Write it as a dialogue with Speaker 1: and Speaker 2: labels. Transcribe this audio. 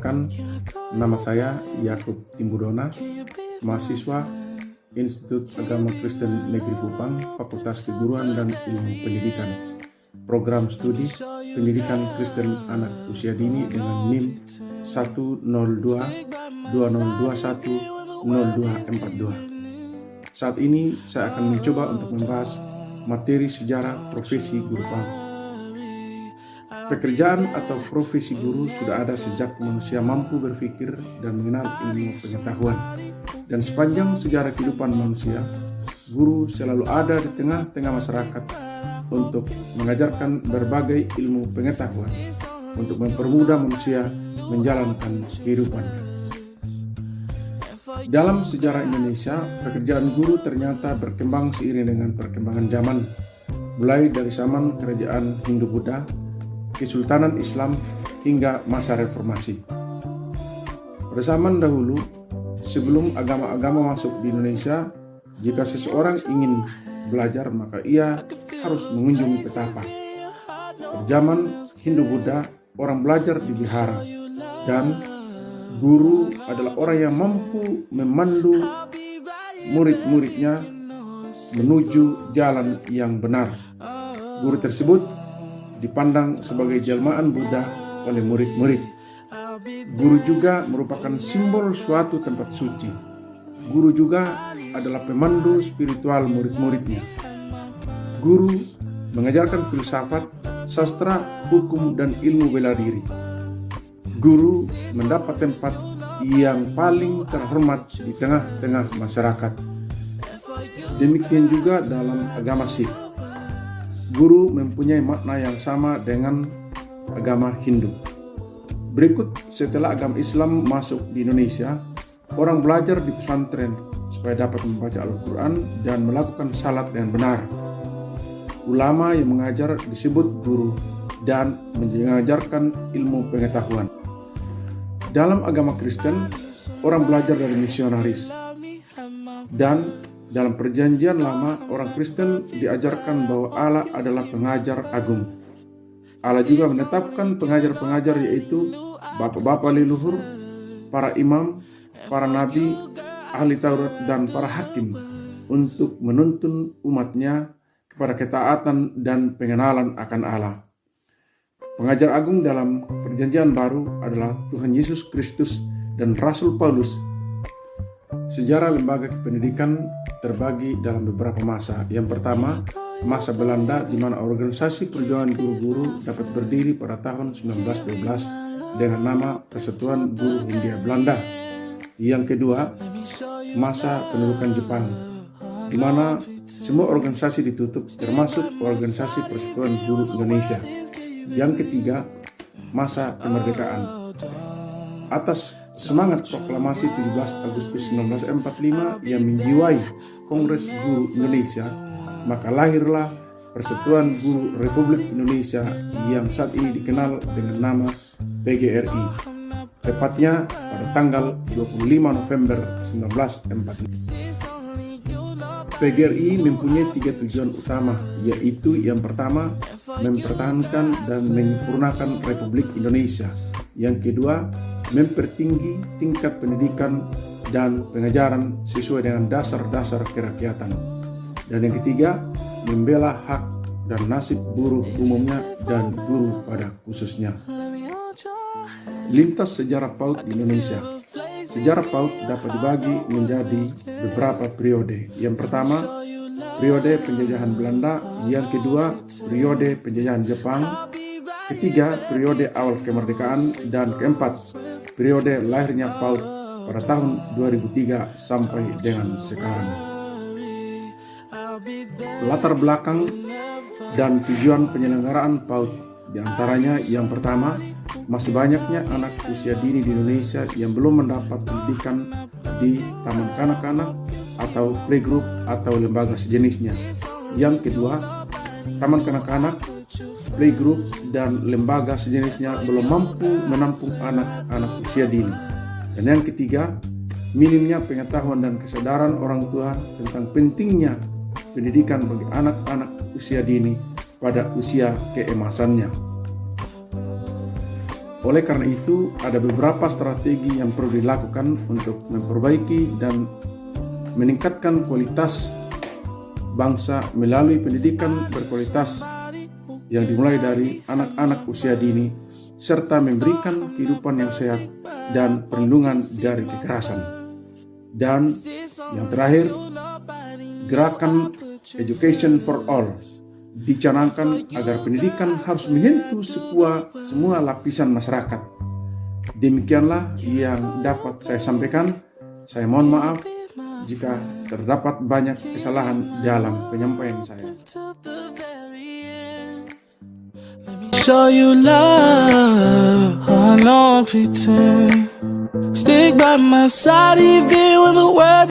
Speaker 1: Perkenalkan, nama saya Yakub Timbudona, mahasiswa Institut Agama Kristen Negeri Kupang, Fakultas Keguruan dan Ilmu Pendidikan, Program Studi Pendidikan Kristen Anak Usia Dini dengan NIM 10220210242. Saat ini saya akan mencoba untuk membahas materi sejarah profesi guru PAUD. Pekerjaan atau profesi guru sudah ada sejak manusia mampu berpikir dan mengenal ilmu pengetahuan. Dan sepanjang sejarah kehidupan manusia, guru selalu ada di tengah-tengah masyarakat untuk mengajarkan berbagai ilmu pengetahuan untuk mempermudah manusia menjalankan kehidupannya. Dalam sejarah Indonesia, pekerjaan guru ternyata berkembang seiring dengan perkembangan zaman, mulai dari zaman kerajaan Hindu-Buddha, Kesultanan Islam hingga masa reformasi. Pada zaman dahulu, sebelum agama-agama masuk di Indonesia, jika seseorang ingin belajar maka ia harus mengunjungi petapa. Pada zaman Hindu-Buddha, orang belajar di wihara, dan guru adalah orang yang mampu memandu murid-muridnya menuju jalan yang benar. Guru tersebut dipandang sebagai jelmaan Buddha oleh murid-murid. Guru juga merupakan simbol suatu tempat suci. Guru juga adalah pemandu spiritual murid-muridnya. Guru mengajarkan filsafat, sastra, hukum, dan ilmu bela diri. Guru mendapat tempat yang paling terhormat di tengah-tengah masyarakat. Demikian juga dalam agama Sikh. Guru mempunyai makna yang sama dengan agama Hindu. Berikut, setelah agama Islam masuk di Indonesia, orang belajar di pesantren supaya dapat membaca Al-Quran dan melakukan salat dengan benar. Ulama yang mengajar disebut guru dan mengajarkan ilmu pengetahuan. Dalam agama Kristen, orang belajar dari misionaris. Dan dalam perjanjian lama, orang Kristen diajarkan bahwa Allah adalah pengajar agung. Allah juga menetapkan pengajar-pengajar, yaitu bapak-bapak leluhur, para imam, para nabi, ahli Taurat, dan para hakim untuk menuntun umatnya kepada ketaatan dan pengenalan akan Allah. Pengajar agung dalam perjanjian baru adalah Tuhan Yesus Kristus dan Rasul Paulus. Sejarah lembaga kependidikan terbagi dalam beberapa masa. Yang pertama, masa Belanda, di mana organisasi perjuangan guru-guru dapat berdiri pada tahun 1912 dengan nama Persatuan Guru Hindia Belanda. Yang kedua, masa pendudukan Jepang, di mana semua organisasi ditutup, termasuk organisasi Persatuan Guru Indonesia. Yang ketiga, masa kemerdekaan. Atas semangat proklamasi 17 Agustus 1945 yang menjiwai Kongres Guru Indonesia, maka lahirlah Persatuan Guru Republik Indonesia yang saat ini dikenal dengan nama PGRI, tepatnya pada tanggal 25 November 1945. PGRI mempunyai 3 tujuan utama, yaitu yang pertama, mempertahankan dan menyempurnakan Republik Indonesia. Yang kedua, mempertinggi tingkat pendidikan dan pengajaran sesuai dengan dasar-dasar kerakyatan. Dan yang ketiga, membela hak dan nasib buruh umumnya dan guru pada khususnya. Lintas sejarah PAUD di Indonesia. Sejarah PAUD dapat dibagi menjadi beberapa periode. Yang pertama, periode penjajahan Belanda. Yang kedua, periode penjajahan Jepang. Ketiga, periode awal kemerdekaan. Dan keempat, periode lahirnya PAUD pada tahun 2003 sampai dengan sekarang. Latar belakang dan tujuan penyelenggaraan PAUD. Di antaranya yang pertama, masih banyaknya anak usia dini di Indonesia yang belum mendapat pendidikan di taman kanak-kanak atau playgroup atau lembaga sejenisnya. Yang kedua, taman kanak-kanak, playgroup, dan lembaga sejenisnya belum mampu menampung anak-anak usia dini. Dan yang ketiga, minimnya pengetahuan dan kesadaran orang tua tentang pentingnya pendidikan bagi anak-anak usia dini pada usia keemasannya. Oleh karena itu, ada beberapa strategi yang perlu dilakukan untuk memperbaiki dan meningkatkan kualitas bangsa melalui pendidikan berkualitas yang dimulai dari anak-anak usia dini, serta memberikan kehidupan yang sehat dan perlindungan dari kekerasan. Dan yang terakhir, gerakan Education for All dicanangkan agar pendidikan harus menyentuh semua lapisan masyarakat. Demikianlah yang dapat saya sampaikan. Saya mohon maaf jika terdapat banyak kesalahan dalam penyampaian saya.
Speaker 2: Show you love, I know pretend. Stick by my side even when the